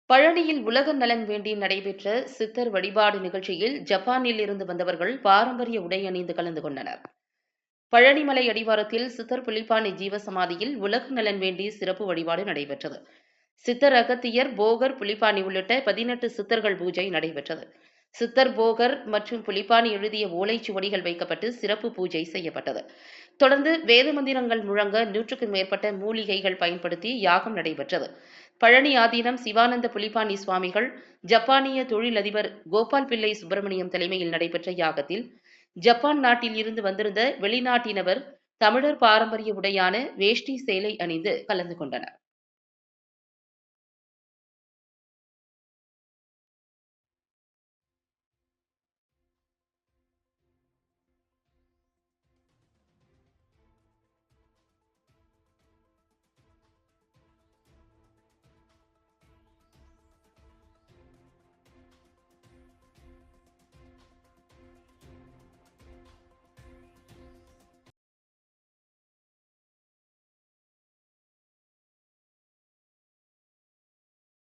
பழனியில் உலக நலன் வேண்டி நடைபெற்ற சித்தர் வழிபாடு நிகழ்ச்சியில் ஜப்பானில் இருந்து வந்தவர்கள் பாரம்பரிய உடை அணிந்து கலந்து கொண்டனர். பழனிமலை அடிவாரத்தில் சித்தர் புலிப்பாணி ஜீவசமாதியில் உலக நலன் வேண்டி சிறப்பு வழிபாடு நடைபெற்றது. சித்தர் அகத்தியர், போகர், புலிப்பாணி உள்ளிட்ட 18 சித்தர்கள் பூஜை நடைபெற்றது. சித்தர், போகர் மற்றும் புலிப்பாணி எழுதிய ஓலைச்சுவடிகள் வைக்கப்பட்டு சிறப்பு பூஜை செய்யப்பட்டது. தொடர்ந்து வேத மந்திரங்கள் முழங்க 100க்கும் மேற்பட்ட மூலிகைகள் பயன்படுத்தி யாகம் நடைபெற்றது. பழனி ஆதீனம் சிவானந்த புலிப்பாணி சுவாமிகள், ஜப்பானிய தொழிலதிபர் கோபால் பிள்ளை சுப்பிரமணியம் தலைமையில் நடைபெற்ற யாகத்தில் ஜப்பான் நாட்டில் இருந்து வந்திருந்த வெளிநாட்டினவர் தமிழர் பாரம்பரிய உடையான வேஷ்டி சேலை அணிந்து கலந்து கொண்டனர்.